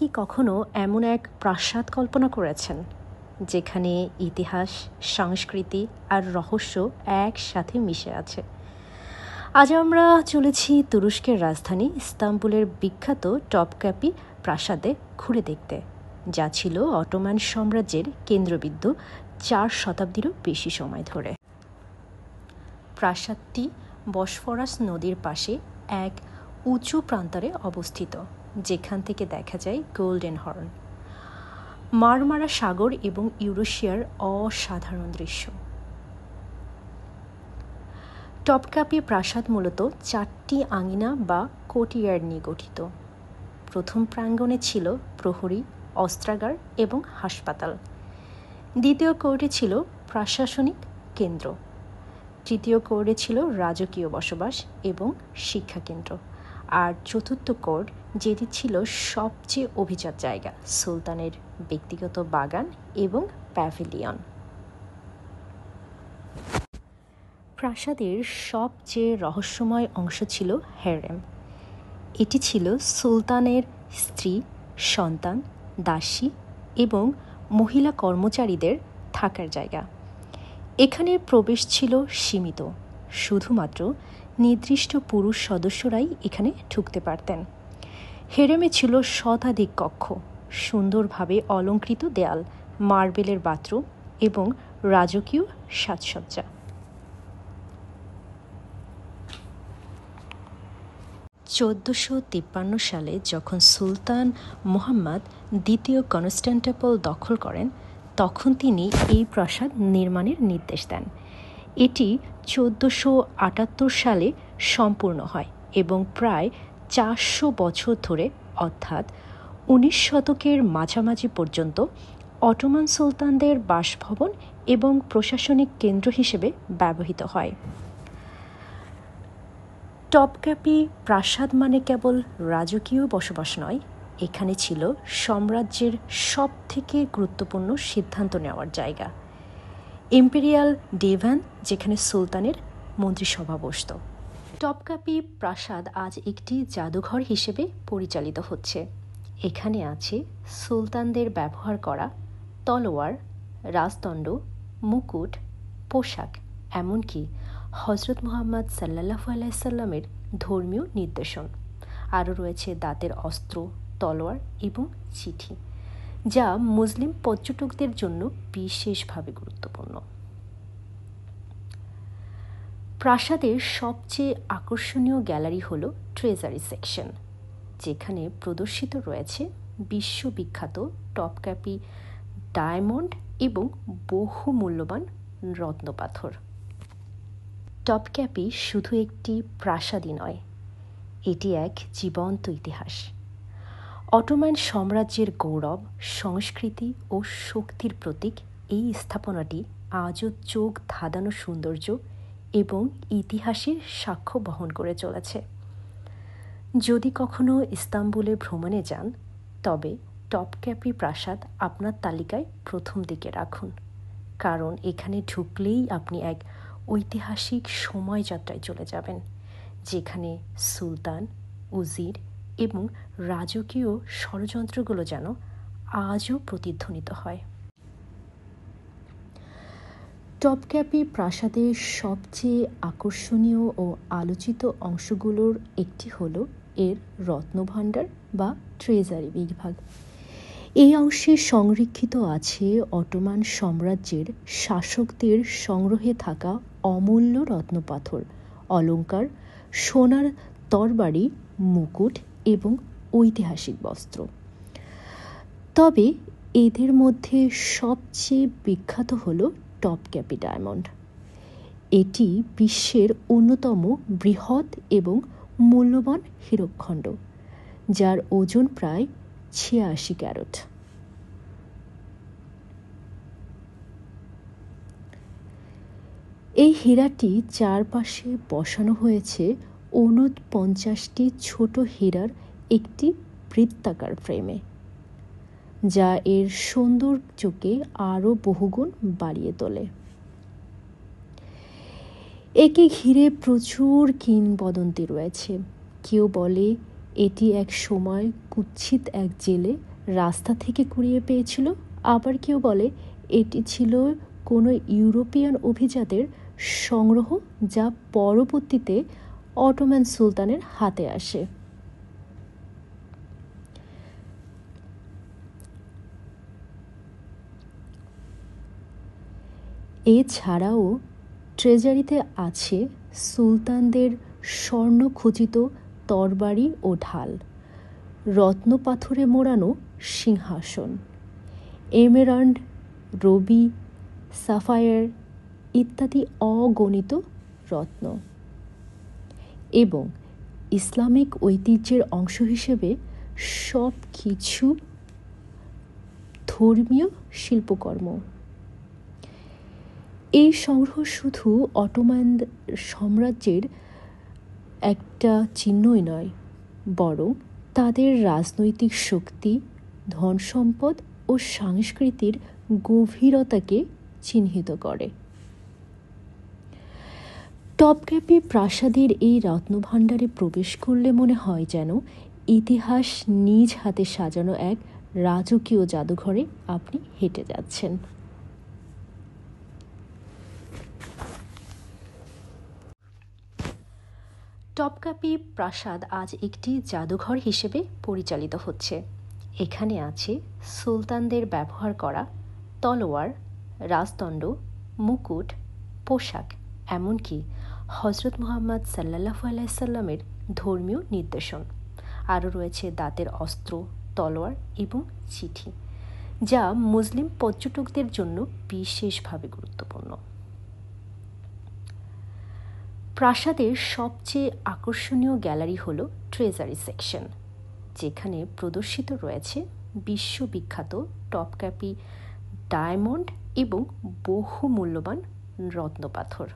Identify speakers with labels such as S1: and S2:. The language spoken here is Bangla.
S1: কি কখনো এমন এক প্রাসাদ কল্পনা করেছেন যেখানে ইতিহাস, সংস্কৃতি আর রহস্য একসাথে মিশে আছে? আজ আমরা চলেছি তুরস্কের রাজধানী ইস্তাম্বুলের বিখ্যাত টপকাপি প্রাসাদে ঘুরে দেখতে, যা ছিল অটোমান সাম্রাজ্যের কেন্দ্রবিন্দু 4 শতাব্দীরও বেশি সময় ধরে। প্রাসাদটি বসফরাস নদীর পাশে এক উঁচু প্রান্তরে অবস্থিত, যেখান থেকে দেখা যায় গোল্ডেন হর্ন, মারমারা সাগর এবং ইউরেশিয়ার অসাধারণ দৃশ্য। টপকাপি প্রাসাদ মূলত 4টি আঙিনা বা কোর্টইয়ার্ড নিয়ে গঠিত। প্রথম প্রাঙ্গণে ছিল প্রহরী, অস্ত্রাগার এবং হাসপাতাল। দ্বিতীয় কোর্টে ছিল প্রশাসনিক কেন্দ্র। তৃতীয় কোর্টে ছিল রাজকীয় বসবাস এবং শিক্ষা কেন্দ্র। আর চতুর্থ কোর্ট, যেটি ছিল সবচেয়ে অভিজাত জায়গা, সুলতানের ব্যক্তিগত বাগান এবং প্যাভিলিয়ন। প্রাসাদের সবচেয়ে রহস্যময় অংশ ছিল হ্যারেম। এটি ছিল সুলতানের স্ত্রী, সন্তান, দাসী এবং মহিলা কর্মচারীদের থাকার জায়গা। এখানে প্রবেশ ছিল সীমিত, শুধুমাত্র নির্দিষ্ট পুরুষ সদস্যরাই এখানে ঢুকতে পারতেন। হেরেমে ছিল শতাধিক কক্ষ, সুন্দরভাবে অলঙ্কৃত দেয়াল, মার্বেলের বাথরুম এবং রাজকীয় সাজসজ্জা। 1453 সালে যখন সুলতান মুহাম্মদ দ্বিতীয় কনস্টান্টিনোপল দখল করেন, তখন তিনি এই প্রাসাদ নির্মাণের নির্দেশ দেন। এটি 1478 সালে সম্পূর্ণ হয় এবং প্রায় 400 বছর ধরে, অর্থাৎ 19 শতকের মাঝামাঝি পর্যন্ত, অটোমান সুলতানদের বাসভবন এবং প্রশাসনিক কেন্দ্র হিসেবে ব্যবহৃত হয়। টপকাপি প্রাসাদ মানে কেবল রাজকীয় বসবাস নয়, এখানে ছিল সাম্রাজ্যের সবথেকে গুরুত্বপূর্ণ সিদ্ধান্ত নেওয়ার জায়গা, ইম্পেরিয়াল ডিভান, যেখানে সুলতানের মন্ত্রিসভা বসত। টপকাপি প্রাসাদ আজ একটি জাদুঘর হিসেবে পরিচালিত হচ্ছে। এখানে আছে সুলতানদের ব্যবহার করা তলোয়ার, রাজদণ্ড, মুকুট, পোশাক, এমনকি হজরত মুহাম্মদ সাল্লাল্লাহু আলাইহি সাল্লামের ধর্মীয় নির্দেশন। আরও রয়েছে দাঁতের অস্ত্র, তলোয়ার এবং চিঠি, যা মুসলিম পর্যটকদের জন্য বিশেষভাবে গুরুত্বপূর্ণ। প্রাসাদের সবচেয়ে আকর্ষণীয় গ্যালারি হল ট্রেজারি সেকশন, যেখানে প্রদর্শিত রয়েছে বিশ্ববিখ্যাত টপকাপি ডায়মন্ড এবং বহু মূল্যবান রত্নপাথর। টপকাপি শুধু একটি প্রাসাদই নয়, এটি এক জীবন্ত ইতিহাস, অটোমান সাম্রাজ্যের গৌরব, সংস্কৃতি ও শক্তির প্রতীক। এই স্থাপনাটি আজও চোখ ধাঁধানো সৌন্দর্য এবং ইতিহাসের সাক্ষ্য বহন করে চলেছে। যদি কখনো ইস্তাম্বুলে ভ্রমণে যান, তবে টপকাপি প্রাসাদ আপনার তালিকায় প্রথম দিকে রাখুন, কারণ এখানে ঢুকলেই আপনি এক ঐতিহাসিক সময়যাত্রায় চলে যাবেন, যেখানে সুলতান, উজির এবং রাজকীয় ষড়যন্ত্রগুলো যেন আজও প্রতিধ্বনিত হয়। টপকাপি প্রাসাদের সবচেয়ে আকর্ষণীয় ও আলোচিত অংশগুলোর একটি হল এর রত্নভাণ্ডার বা ট্রেজারি বিভাগ। এই অংশে সংরক্ষিত আছে অটোমান সাম্রাজ্যের শাসকদের সংগ্রহে থাকা অমূল্য রত্নপাথর, অলঙ্কার, সোনার তরবারি, মুকুট এবং ঐতিহাসিক বস্ত্র। তবে এদের মধ্যে সবচেয়ে বিখ্যাত হল টপকাপি ডায়মন্ড। এটি বিশ্বের অন্যতম বৃহৎ এবং মূল্যবান হীরকখণ্ড, যার ওজন প্রায় 86 ক্যারেট। এই হীরাটি চারপাশে বসানো হয়েছে 49টি ছোট হীরার একটি বৃত্তাকার ফ্রেমে, যা এর সৌন্দর্যকে আরও বহুগুণ বাড়িয়ে তোলে। একে ঘিরে প্রচুর কিংবদন্তি রয়েছে। কেউ বলে এটি এক সময় কুৎসিত এক জেলে রাস্তা থেকে কুড়িয়ে পেয়েছিল, আবার কেউ বলে এটি ছিল কোনো ইউরোপিয়ান অভিজাতের সংগ্রহ যা পরবর্তীতে অটোমান সুলতানের হাতে আসে। এছাড়াও ট্রেজারিতে আছে সুলতানদের স্বর্ণখচিত তরবারি ও ঢাল, রত্নপাথরে মোড়ানো সিংহাসন, এমেরাল্ড, রবি, সাফায়ার ইত্যাদি অগণিত রত্ন, এবং ইসলামিক ঐতিহ্যের অংশ হিসেবে সব কিছু ধর্মীয় শিল্পকর্ম। এই সংগ্রহ শুধু অটোমান সাম্রাজ্যের একটা চিহ্নই নয়, বরং তাদের রাজনৈতিক শক্তি, ধন সম্পদ ও সংস্কৃতির গভীরতাকে চিহ্নিত করে। টপকাপি প্রাসাদের এই রত্নভাণ্ডারে প্রবেশ করলে মনে হয় যেন ইতিহাস নিজ হাতে সাজানো এক রাজকীয় জাদুঘরে আপনি হেঁটে যাচ্ছেন। টপকাপি প্রাসাদ আজ একটি জাদুঘর হিসেবে পরিচালিত হচ্ছে। এখানে আছে সুলতানদের ব্যবহার করা তলোয়ার, রাজদণ্ড, মুকুট, পোশাক, এমনকি হজরত মুহাম্মদ সাল্লাল্লাহু আলাইহি সাল্লামের ধর্মীয় নির্দেশন। আরও রয়েছে দাঁতের অস্ত্র, তলোয়ার এবং চিঠি, যা মুসলিম পর্যটকদের জন্য বিশেষভাবে গুরুত্বপূর্ণ। প্রাসাদের সবচেয়ে আকর্ষণীয় গ্যালারি হল ট্রেজারি সেকশন, যেখানে প্রদর্শিত রয়েছে বিশ্ববিখ্যাত টপকাপি ডায়মন্ড এবং বহু মূল্যবান রত্নপাথর।